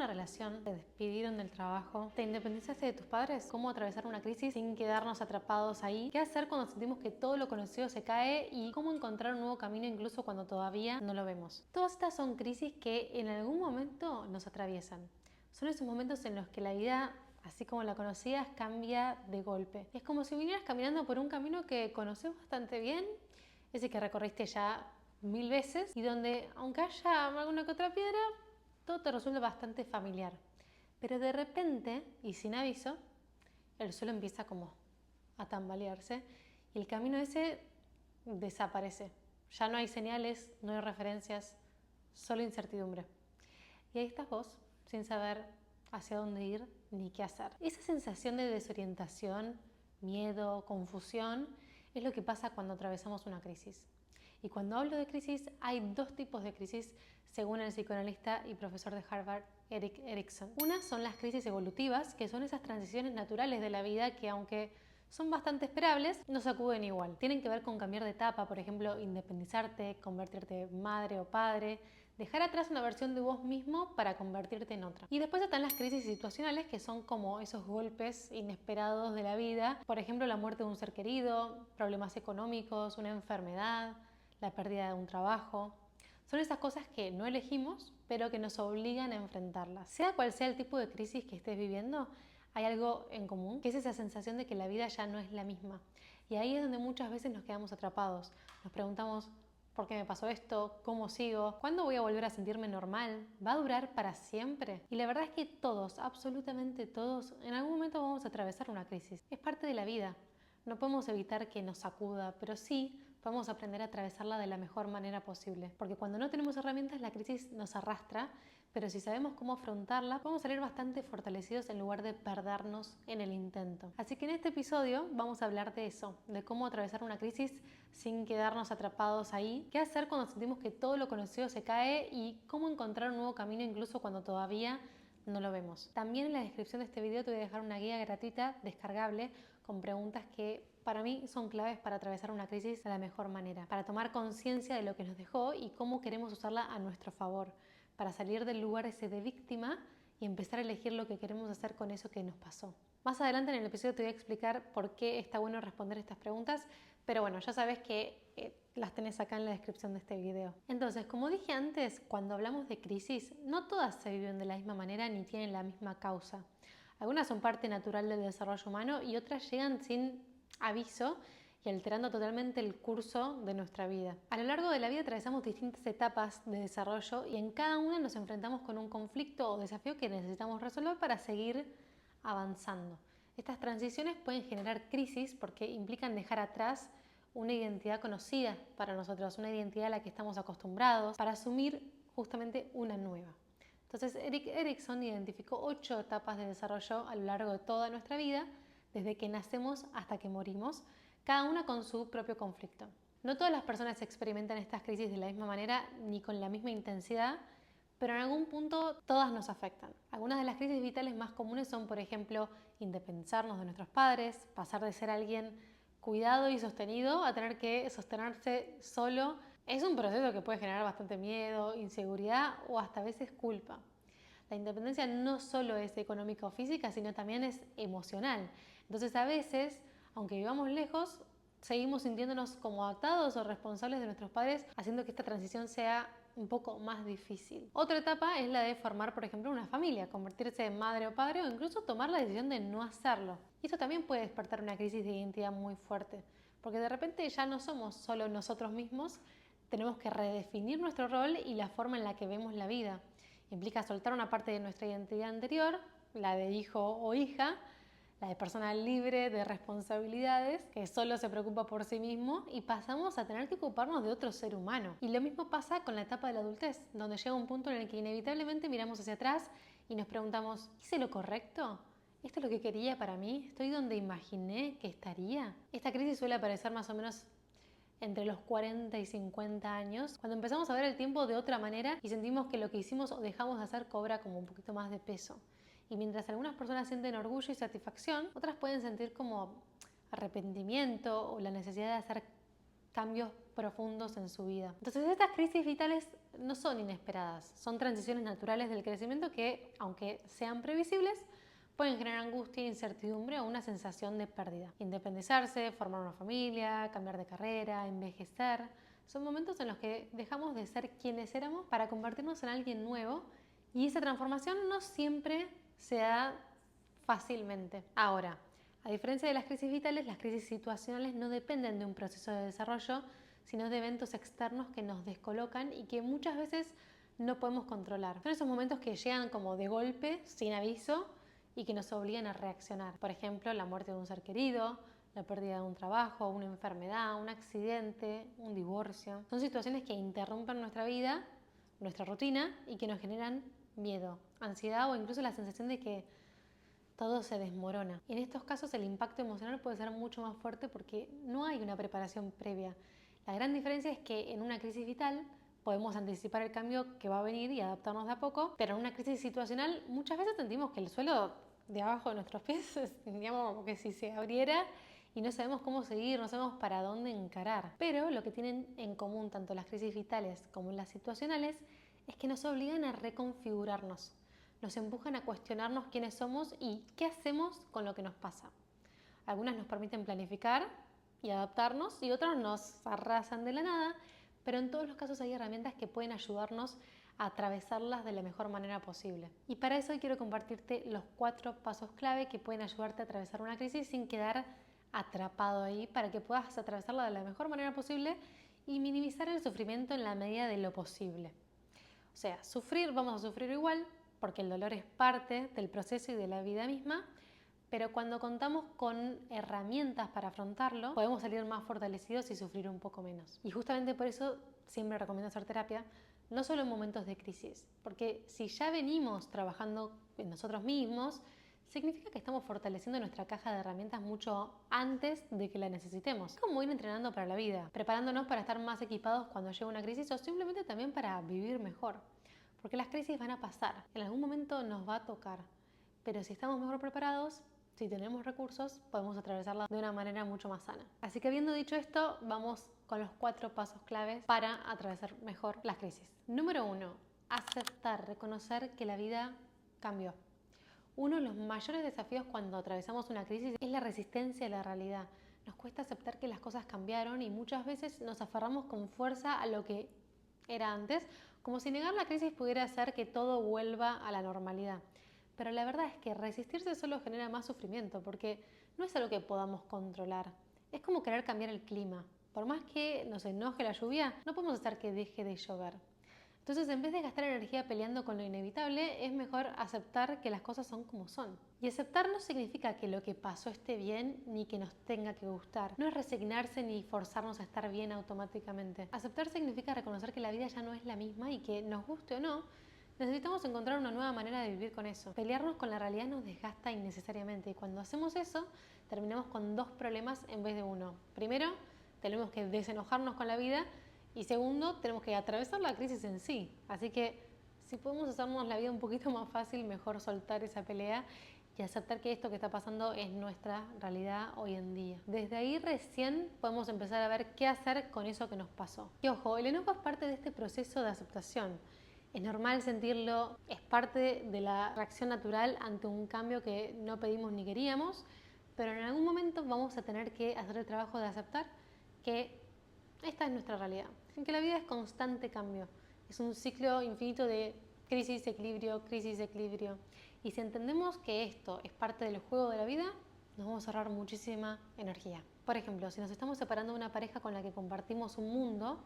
una relación, te despidieron del trabajo, te independizaste de tus padres, cómo atravesar una crisis sin quedarnos atrapados ahí, qué hacer cuando sentimos que todo lo conocido se cae y cómo encontrar un nuevo camino incluso cuando todavía no lo vemos. Todas estas son crisis que en algún momento nos atraviesan. Son esos momentos en los que la vida, así como la conocías, cambia de golpe. Es como si vinieras caminando por un camino que conoces bastante bien, ese que recorriste ya 1000 veces y donde, aunque haya alguna que otra piedra, todo te resulta bastante familiar. Pero de repente, y sin aviso, el suelo empieza como a tambalearse y el camino ese desaparece. Ya no hay señales, no hay referencias, solo incertidumbre. Y ahí estás vos, sin saber hacia dónde ir ni qué hacer. Esa sensación de desorientación, miedo, confusión, es lo que pasa cuando atravesamos una crisis. Y cuando hablo de crisis, hay dos tipos de crisis según el psicoanalista y profesor de Harvard, Erik Erikson. Una son las crisis evolutivas, que son esas transiciones naturales de la vida que, aunque son bastante esperables, no sacuden igual. Tienen que ver con cambiar de etapa, por ejemplo, independizarte, convertirte en madre o padre, dejar atrás una versión de vos mismo para convertirte en otra. Y después están las crisis situacionales, que son como esos golpes inesperados de la vida, por ejemplo, la muerte de un ser querido, problemas económicos, una enfermedad, la pérdida de un trabajo. Son esas cosas que no elegimos, pero que nos obligan a enfrentarlas. Sea cual sea el tipo de crisis que estés viviendo, hay algo en común, que es esa sensación de que la vida ya no es la misma. Y ahí es donde muchas veces nos quedamos atrapados. Nos preguntamos, ¿por qué me pasó esto? ¿Cómo sigo? ¿Cuándo voy a volver a sentirme normal? ¿Va a durar para siempre? Y la verdad es que todos, absolutamente todos, en algún momento vamos a atravesar una crisis. Es parte de la vida. No podemos evitar que nos sacuda, pero sí podemos aprender a atravesarla de la mejor manera posible. Porque cuando no tenemos herramientas, la crisis nos arrastra, pero si sabemos cómo afrontarla, podemos salir bastante fortalecidos en lugar de perdernos en el intento. Así que en este episodio vamos a hablar de eso, de cómo atravesar una crisis sin quedarnos atrapados ahí, qué hacer cuando sentimos que todo lo conocido se cae y cómo encontrar un nuevo camino incluso cuando todavía no lo vemos. También en la descripción de este video te voy a dejar una guía gratuita descargable con preguntas que para mí son claves para atravesar una crisis de la mejor manera, para tomar conciencia de lo que nos dejó y cómo queremos usarla a nuestro favor, para salir del lugar ese de víctima y empezar a elegir lo que queremos hacer con eso que nos pasó. Más adelante en el episodio te voy a explicar por qué está bueno responder estas preguntas, pero bueno, ya sabes que las tenés acá en la descripción de este video. Entonces, como dije antes, cuando hablamos de crisis, no todas se viven de la misma manera ni tienen la misma causa. Algunas son parte natural del desarrollo humano y otras llegan sin aviso y alterando totalmente el curso de nuestra vida. A lo largo de la vida atravesamos distintas etapas de desarrollo y en cada una nos enfrentamos con un conflicto o desafío que necesitamos resolver para seguir avanzando. Estas transiciones pueden generar crisis porque implican dejar atrás una identidad conocida para nosotros, una identidad a la que estamos acostumbrados, para asumir justamente una nueva. Entonces, Erik Erikson identificó 8 etapas de desarrollo a lo largo de toda nuestra vida, desde que nacemos hasta que morimos, cada una con su propio conflicto. No todas las personas experimentan estas crisis de la misma manera ni con la misma intensidad, pero en algún punto todas nos afectan. Algunas de las crisis vitales más comunes son, por ejemplo, independizarnos de nuestros padres, pasar de ser alguien cuidado y sostenido a tener que sostenerse solo. Es un proceso que puede generar bastante miedo, inseguridad o hasta a veces culpa. La independencia no solo es económica o física, sino también es emocional. Entonces a veces, aunque vivamos lejos, seguimos sintiéndonos como atados o responsables de nuestros padres, haciendo que esta transición sea un poco más difícil. Otra etapa es la de formar, por ejemplo, una familia, convertirse en madre o padre o incluso tomar la decisión de no hacerlo. Y esto también puede despertar una crisis de identidad muy fuerte, porque de repente ya no somos solo nosotros mismos, tenemos que redefinir nuestro rol y la forma en la que vemos la vida. Implica soltar una parte de nuestra identidad anterior, la de hijo o hija, la de persona libre de responsabilidades, que solo se preocupa por sí mismo, y pasamos a tener que ocuparnos de otro ser humano. Y lo mismo pasa con la etapa de la adultez, donde llega un punto en el que inevitablemente miramos hacia atrás y nos preguntamos, ¿hice lo correcto? ¿Esto es lo que quería para mí? ¿Estoy donde imaginé que estaría? Esta crisis suele aparecer más o menos entre los 40 y 50 años, cuando empezamos a ver el tiempo de otra manera y sentimos que lo que hicimos o dejamos de hacer cobra como un poquito más de peso. Y mientras algunas personas sienten orgullo y satisfacción, otras pueden sentir como arrepentimiento o la necesidad de hacer cambios profundos en su vida. Entonces estas crisis vitales no son inesperadas, son transiciones naturales del crecimiento que, aunque sean previsibles, pueden generar angustia, incertidumbre o una sensación de pérdida. Independizarse, formar una familia, cambiar de carrera, envejecer, son momentos en los que dejamos de ser quienes éramos para convertirnos en alguien nuevo, y esa transformación no siempre se da fácilmente. Ahora, a diferencia de las crisis vitales, las crisis situacionales no dependen de un proceso de desarrollo, sino de eventos externos que nos descolocan y que muchas veces no podemos controlar. Son esos momentos que llegan como de golpe, sin aviso, y que nos obligan a reaccionar. Por ejemplo, la muerte de un ser querido, la pérdida de un trabajo, una enfermedad, un accidente, un divorcio. Son situaciones que interrumpen nuestra vida, nuestra rutina, y que nos generan miedo, ansiedad o incluso la sensación de que todo se desmorona. En estos casos el impacto emocional puede ser mucho más fuerte porque no hay una preparación previa. La gran diferencia es que en una crisis vital podemos anticipar el cambio que va a venir y adaptarnos de a poco, pero en una crisis situacional muchas veces sentimos que el suelo de abajo de nuestros pies sentíamos como que si se abriera y no sabemos cómo seguir, no sabemos para dónde encarar. Pero lo que tienen en común tanto las crisis vitales como las situacionales es que nos obligan a reconfigurarnos, nos empujan a cuestionarnos quiénes somos y qué hacemos con lo que nos pasa. Algunas nos permiten planificar y adaptarnos y otras nos arrasan de la nada, pero en todos los casos hay herramientas que pueden ayudarnos a atravesarlas de la mejor manera posible. Y para eso hoy quiero compartirte los 4 pasos clave que pueden ayudarte a atravesar una crisis sin quedar atrapado ahí, para que puedas atravesarla de la mejor manera posible y minimizar el sufrimiento en la medida de lo posible. O sea, sufrir, vamos a sufrir igual, porque el dolor es parte del proceso y de la vida misma, pero cuando contamos con herramientas para afrontarlo, podemos salir más fortalecidos y sufrir un poco menos. Y justamente por eso siempre recomiendo hacer terapia, no solo en momentos de crisis, porque si ya venimos trabajando en nosotros mismos, significa que estamos fortaleciendo nuestra caja de herramientas mucho antes de que la necesitemos. Es como ir entrenando para la vida, preparándonos para estar más equipados cuando llegue una crisis o simplemente también para vivir mejor. Porque las crisis van a pasar, en algún momento nos va a tocar, pero si estamos mejor preparados, si tenemos recursos, podemos atravesarla de una manera mucho más sana. Así que habiendo dicho esto, vamos con los 4 pasos claves para atravesar mejor las crisis. Número 1, aceptar, reconocer que la vida cambió. Uno de los mayores desafíos cuando atravesamos una crisis es la resistencia a la realidad. Nos cuesta aceptar que las cosas cambiaron y muchas veces nos aferramos con fuerza a lo que era antes, como si negar la crisis pudiera hacer que todo vuelva a la normalidad. Pero la verdad es que resistirse solo genera más sufrimiento, porque no es algo que podamos controlar. Es como querer cambiar el clima. Por más que nos enoje la lluvia, no podemos hacer que deje de llover. Entonces, en vez de gastar energía peleando con lo inevitable, es mejor aceptar que las cosas son como son. Y aceptar no significa que lo que pasó esté bien ni que nos tenga que gustar. No es resignarse ni forzarnos a estar bien automáticamente. Aceptar significa reconocer que la vida ya no es la misma y que, nos guste o no, necesitamos encontrar una nueva manera de vivir con eso. Pelearnos con la realidad nos desgasta innecesariamente y cuando hacemos eso, terminamos con 2 problemas en vez de 1. Primero, tenemos que desenojarnos con la vida y segundo, tenemos que atravesar la crisis en sí. Así que si podemos hacernos la vida un poquito más fácil, mejor soltar esa pelea y aceptar que esto que está pasando es nuestra realidad hoy en día. Desde ahí recién podemos empezar a ver qué hacer con eso que nos pasó. Y ojo, el enojo es parte de este proceso de aceptación. Es normal sentirlo, es parte de la reacción natural ante un cambio que no pedimos ni queríamos, pero en algún momento vamos a tener que hacer el trabajo de aceptar que esta es nuestra realidad, que la vida es constante cambio, es un ciclo infinito de crisis, equilibrio, y si entendemos que esto es parte del juego de la vida, nos vamos a ahorrar muchísima energía. Por ejemplo, si nos estamos separando de una pareja con la que compartimos un mundo,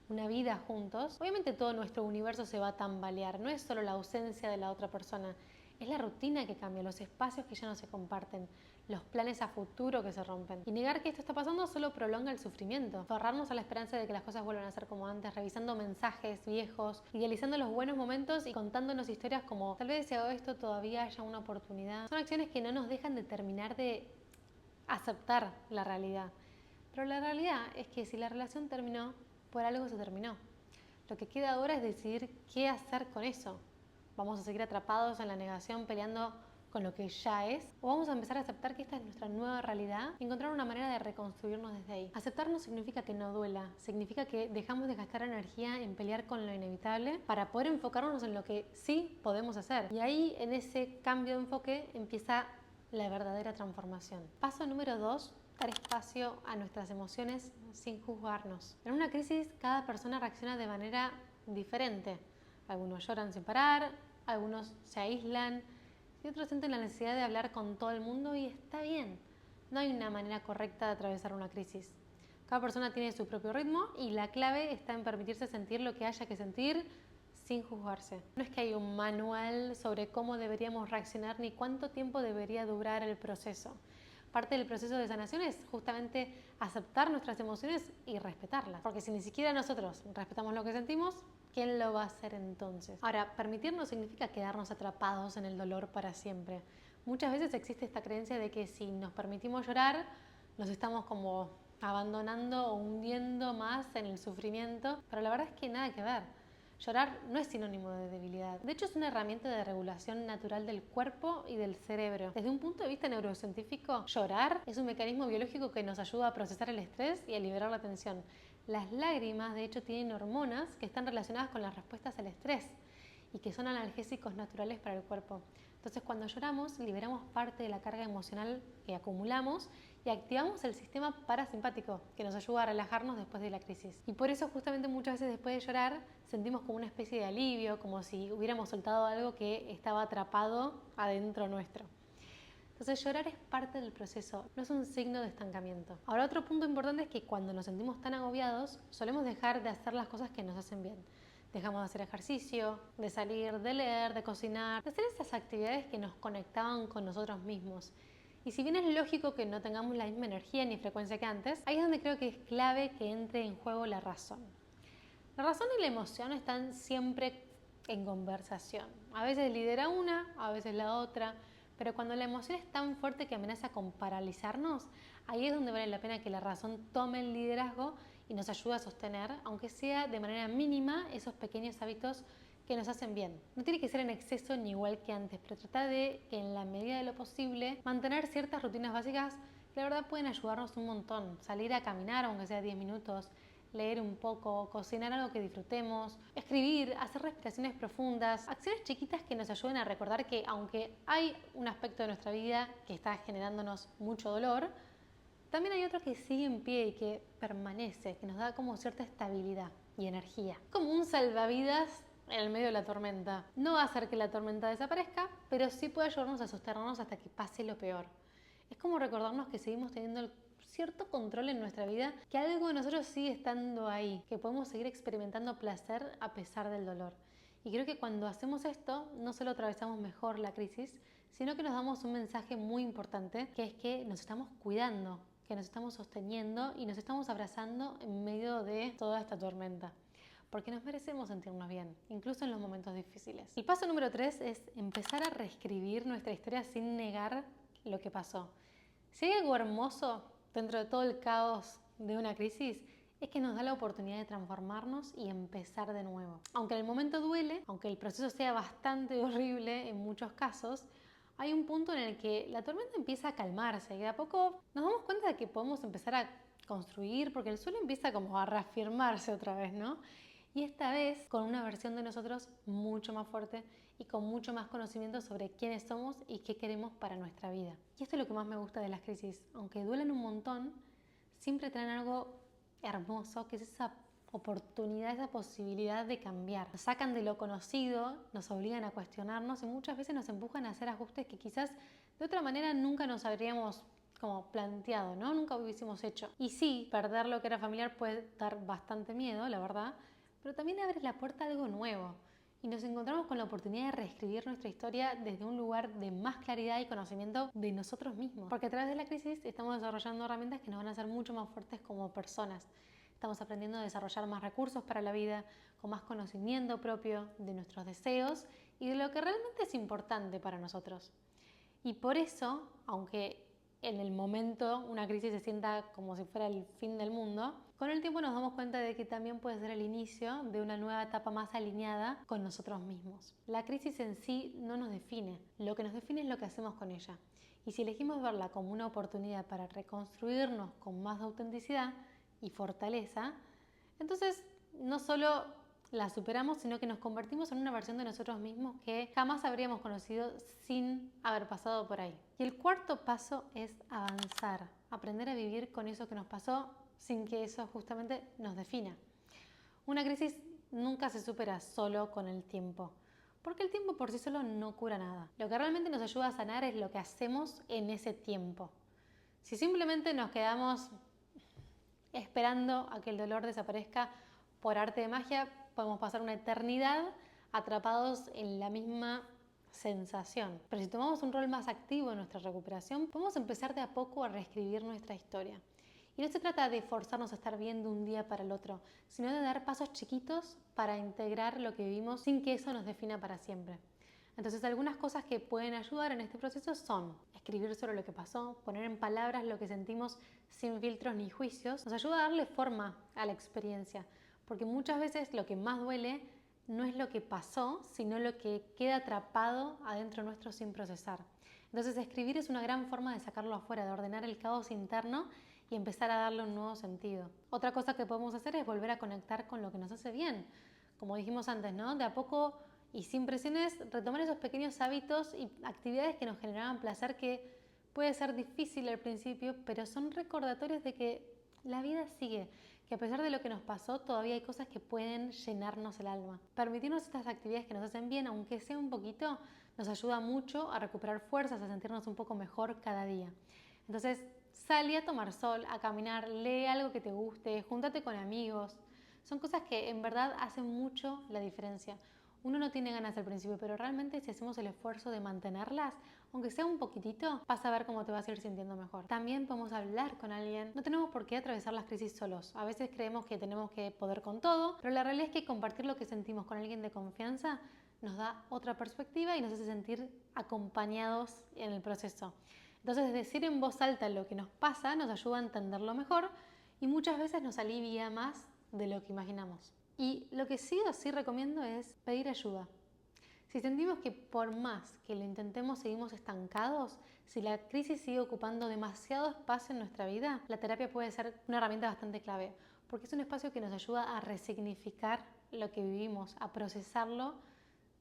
una vida juntos, obviamente todo nuestro universo se va a tambalear. No es solo la ausencia de la otra persona, es la rutina que cambia, los espacios que ya no se comparten, los planes a futuro que se rompen. Y negar que esto está pasando solo prolonga el sufrimiento. Aferrarnos a la esperanza de que las cosas vuelvan a ser como antes, revisando mensajes viejos, idealizando los buenos momentos y contándonos historias como tal vez si hago esto todavía haya una oportunidad. Son acciones que no nos dejan de terminar de aceptar la realidad. Pero la realidad es que si la relación terminó, por algo se terminó. Lo que queda ahora es decidir qué hacer con eso. Vamos a seguir atrapados en la negación, peleando con lo que ya es, o vamos a empezar a aceptar que esta es nuestra nueva realidad y encontrar una manera de reconstruirnos desde ahí. Aceptarnos significa que no duela, significa que dejamos de gastar energía en pelear con lo inevitable para poder enfocarnos en lo que sí podemos hacer. Y ahí, en ese cambio de enfoque, empieza la verdadera transformación. Paso número 2, dar espacio a nuestras emociones sin juzgarnos. En una crisis, cada persona reacciona de manera diferente. Algunos lloran sin parar, algunos se aíslan y otros sienten la necesidad de hablar con todo el mundo, y está bien. No hay una manera correcta de atravesar una crisis. Cada persona tiene su propio ritmo y la clave está en permitirse sentir lo que haya que sentir sin juzgarse. No es que hay un manual sobre cómo deberíamos reaccionar ni cuánto tiempo debería durar el proceso. Parte del proceso de sanación es justamente aceptar nuestras emociones y respetarlas. Porque si ni siquiera nosotros respetamos lo que sentimos, ¿quién lo va a hacer entonces? Ahora, permitirnos significa quedarnos atrapados en el dolor para siempre. Muchas veces existe esta creencia de que si nos permitimos llorar, nos estamos como abandonando o hundiendo más en el sufrimiento, pero la verdad es que nada que ver. Llorar no es sinónimo de debilidad. De hecho, es una herramienta de regulación natural del cuerpo y del cerebro. Desde un punto de vista neurocientífico, llorar es un mecanismo biológico que nos ayuda a procesar el estrés y a liberar la tensión. Las lágrimas, de hecho, tienen hormonas que están relacionadas con las respuestas al estrés y que son analgésicos naturales para el cuerpo. Entonces, cuando lloramos, liberamos parte de la carga emocional que acumulamos y activamos el sistema parasimpático, que nos ayuda a relajarnos después de la crisis. Y por eso, justamente, muchas veces después de llorar, sentimos como una especie de alivio, como si hubiéramos soltado algo que estaba atrapado adentro nuestro. Entonces, llorar es parte del proceso, no es un signo de estancamiento. Ahora, otro punto importante es que cuando nos sentimos tan agobiados, solemos dejar de hacer las cosas que nos hacen bien. Dejamos de hacer ejercicio, de salir, de leer, de cocinar, de hacer esas actividades que nos conectaban con nosotros mismos. Y si bien es lógico que no tengamos la misma energía ni frecuencia que antes, ahí es donde creo que es clave que entre en juego la razón. La razón y la emoción están siempre en conversación. A veces lidera una, a veces la otra, pero cuando la emoción es tan fuerte que amenaza con paralizarnos, ahí es donde vale la pena que la razón tome el liderazgo y nos ayude a sostener, aunque sea de manera mínima, esos pequeños hábitos que nos hacen bien. No tiene que ser en exceso ni igual que antes, pero trata de que en la medida de lo posible mantener ciertas rutinas básicas que la verdad pueden ayudarnos un montón. Salir a caminar, aunque sea 10 minutos, leer un poco, cocinar algo que disfrutemos, escribir, hacer respiraciones profundas, acciones chiquitas que nos ayuden a recordar que aunque hay un aspecto de nuestra vida que está generándonos mucho dolor, también hay otro que sigue en pie y que permanece, que nos da como cierta estabilidad y energía. Como un salvavidas en el medio de la tormenta. No va a hacer que la tormenta desaparezca, pero sí puede ayudarnos a sostenernos hasta que pase lo peor. Es como recordarnos que seguimos teniendo cierto control en nuestra vida, que algo de nosotros sigue estando ahí, que podemos seguir experimentando placer a pesar del dolor. Y creo que cuando hacemos esto, no solo atravesamos mejor la crisis, sino que nos damos un mensaje muy importante, que es que nos estamos cuidando, que nos estamos sosteniendo y nos estamos abrazando en medio de toda esta tormenta. Porque nos merecemos sentirnos bien, incluso en los momentos difíciles. El paso número 3 es empezar a reescribir nuestra historia sin negar lo que pasó. Si hay algo hermoso dentro de todo el caos de una crisis, es que nos da la oportunidad de transformarnos y empezar de nuevo. Aunque en el momento duele, aunque el proceso sea bastante horrible en muchos casos, hay un punto en el que la tormenta empieza a calmarse y de a poco nos damos cuenta de que podemos empezar a construir, porque el suelo empieza como a reafirmarse otra vez, ¿no? Y esta vez con una versión de nosotros mucho más fuerte y con mucho más conocimiento sobre quiénes somos y qué queremos para nuestra vida. Y esto es lo que más me gusta de las crisis. Aunque duelen un montón, siempre traen algo hermoso, que es esa oportunidad, esa posibilidad de cambiar. Nos sacan de lo conocido, nos obligan a cuestionarnos y muchas veces nos empujan a hacer ajustes que quizás de otra manera nunca nos habríamos como planteado, ¿no? Nunca hubiésemos hecho. Y sí, perder lo que era familiar puede dar bastante miedo, la verdad, pero también abre la puerta a algo nuevo. Y nos encontramos con la oportunidad de reescribir nuestra historia desde un lugar de más claridad y conocimiento de nosotros mismos. Porque a través de la crisis estamos desarrollando herramientas que nos van a hacer mucho más fuertes como personas. Estamos aprendiendo a desarrollar más recursos para la vida, con más conocimiento propio de nuestros deseos y de lo que realmente es importante para nosotros. Y por eso, aunque en el momento una crisis se sienta como si fuera el fin del mundo, con el tiempo nos damos cuenta de que también puede ser el inicio de una nueva etapa más alineada con nosotros mismos. La crisis en sí no nos define, lo que nos define es lo que hacemos con ella. Y si elegimos verla como una oportunidad para reconstruirnos con más autenticidad y fortaleza, entonces no solo la superamos, sino que nos convertimos en una versión de nosotros mismos que jamás habríamos conocido sin haber pasado por ahí. Y el cuarto paso es avanzar, aprender a vivir con eso que nos pasó sin que eso justamente nos defina. Una crisis nunca se supera solo con el tiempo, porque el tiempo por sí solo no cura nada. Lo que realmente nos ayuda a sanar es lo que hacemos en ese tiempo. Si simplemente nos quedamos esperando a que el dolor desaparezca por arte de magia, podemos pasar una eternidad atrapados en la misma sensación. Pero si tomamos un rol más activo en nuestra recuperación, podemos empezar de a poco a reescribir nuestra historia. Y no se trata de forzarnos a estar bien de un día para el otro, sino de dar pasos chiquitos para integrar lo que vivimos sin que eso nos defina para siempre. Entonces, algunas cosas que pueden ayudar en este proceso son escribir sobre lo que pasó, poner en palabras lo que sentimos sin filtros ni juicios. Nos ayuda a darle forma a la experiencia, porque muchas veces lo que más duele no es lo que pasó, sino lo que queda atrapado adentro nuestro sin procesar. Entonces, escribir es una gran forma de sacarlo afuera, de ordenar el caos interno y empezar a darle un nuevo sentido. Otra cosa que podemos hacer es volver a conectar con lo que nos hace bien. Como dijimos antes, ¿no? De a poco y sin presiones, retomar esos pequeños hábitos y actividades que nos generaban placer, que puede ser difícil al principio, pero son recordatorios de que la vida sigue, que a pesar de lo que nos pasó, todavía hay cosas que pueden llenarnos el alma. Permitirnos estas actividades que nos hacen bien, aunque sea un poquito, nos ayuda mucho a recuperar fuerzas, a sentirnos un poco mejor cada día. Entonces, salí a tomar sol, a caminar, lee algo que te guste, júntate con amigos. Son cosas que en verdad hacen mucho la diferencia. Uno no tiene ganas al principio, pero realmente si hacemos el esfuerzo de mantenerlas, aunque sea un poquitito, vas a ver cómo te vas a ir sintiendo mejor. También podemos hablar con alguien. No tenemos por qué atravesar las crisis solos. A veces creemos que tenemos que poder con todo, pero la realidad es que compartir lo que sentimos con alguien de confianza nos da otra perspectiva y nos hace sentir acompañados en el proceso. Entonces, decir en voz alta lo que nos pasa nos ayuda a entenderlo mejor y muchas veces nos alivia más de lo que imaginamos. Y lo que sí o sí recomiendo es pedir ayuda. Si sentimos que por más que lo intentemos seguimos estancados, si la crisis sigue ocupando demasiado espacio en nuestra vida, la terapia puede ser una herramienta bastante clave, porque es un espacio que nos ayuda a resignificar lo que vivimos, a procesarlo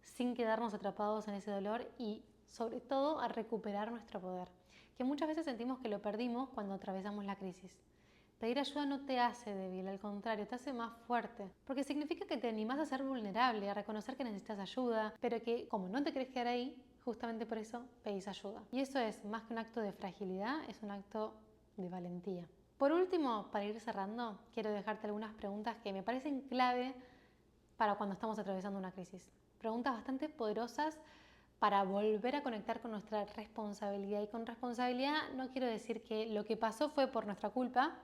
sin quedarnos atrapados en ese dolor y sobre todo a recuperar nuestro poder, que muchas veces sentimos que lo perdimos cuando atravesamos la crisis. Pedir ayuda no te hace débil, al contrario, te hace más fuerte, porque significa que te animás a ser vulnerable, a reconocer que necesitas ayuda, pero que como no te querés quedar ahí, justamente por eso pedís ayuda. Y eso es más que un acto de fragilidad, es un acto de valentía. Por último, para ir cerrando, quiero dejarte algunas preguntas que me parecen clave para cuando estamos atravesando una crisis. Preguntas bastante poderosas para volver a conectar con nuestra responsabilidad. Y con responsabilidad no quiero decir que lo que pasó fue por nuestra culpa,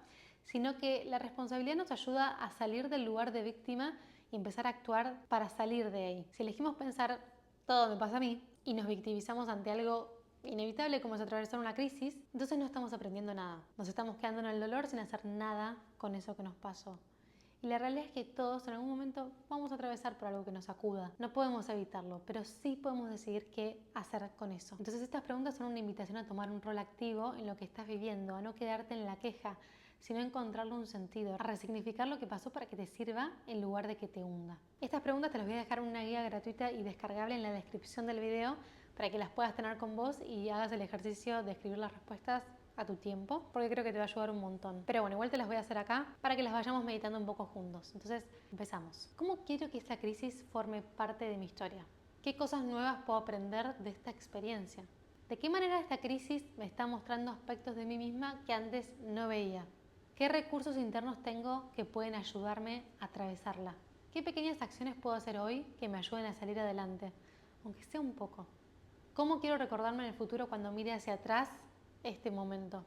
sino que la responsabilidad nos ayuda a salir del lugar de víctima y empezar a actuar para salir de ahí. Si elegimos pensar todo me pasa a mí y nos victimizamos ante algo inevitable como es atravesar una crisis, entonces no estamos aprendiendo nada. Nos estamos quedando en el dolor sin hacer nada con eso que nos pasó. Y la realidad es que todos en algún momento vamos a atravesar por algo que nos sacuda. No podemos evitarlo, pero sí podemos decidir qué hacer con eso. Entonces estas preguntas son una invitación a tomar un rol activo en lo que estás viviendo, a no quedarte en la queja, sino a encontrarle un sentido, a resignificar lo que pasó para que te sirva en lugar de que te hunda. Estas preguntas te las voy a dejar en una guía gratuita y descargable en la descripción del video para que las puedas tener con vos y hagas el ejercicio de escribir las respuestas a tu tiempo, porque creo que te va a ayudar un montón. Pero bueno, igual te las voy a hacer acá para que las vayamos meditando un poco juntos. Entonces, empezamos. ¿Cómo quiero que esta crisis forme parte de mi historia? ¿Qué cosas nuevas puedo aprender de esta experiencia? ¿De qué manera esta crisis me está mostrando aspectos de mí misma que antes no veía? ¿Qué recursos internos tengo que pueden ayudarme a atravesarla? ¿Qué pequeñas acciones puedo hacer hoy que me ayuden a salir adelante? Aunque sea un poco. ¿Cómo quiero recordarme en el futuro cuando mire hacia atrás este momento?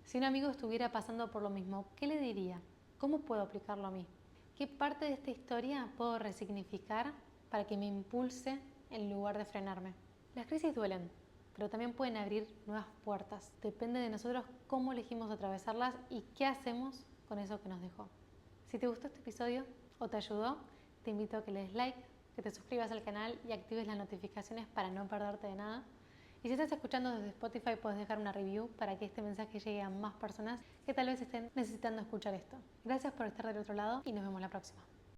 Si un amigo estuviera pasando por lo mismo, ¿qué le diría? ¿Cómo puedo aplicarlo a mí? ¿Qué parte de esta historia puedo resignificar para que me impulse en lugar de frenarme? Las crisis duelen, pero también pueden abrir nuevas puertas. Depende de nosotros cómo elegimos atravesarlas y qué hacemos con eso que nos dejó. Si te gustó este episodio o te ayudó, te invito a que le des like, que te suscribas al canal y actives las notificaciones para no perderte de nada. Y si estás escuchando desde Spotify, puedes dejar una review para que este mensaje llegue a más personas que tal vez estén necesitando escuchar esto. Gracias por estar del otro lado y nos vemos la próxima.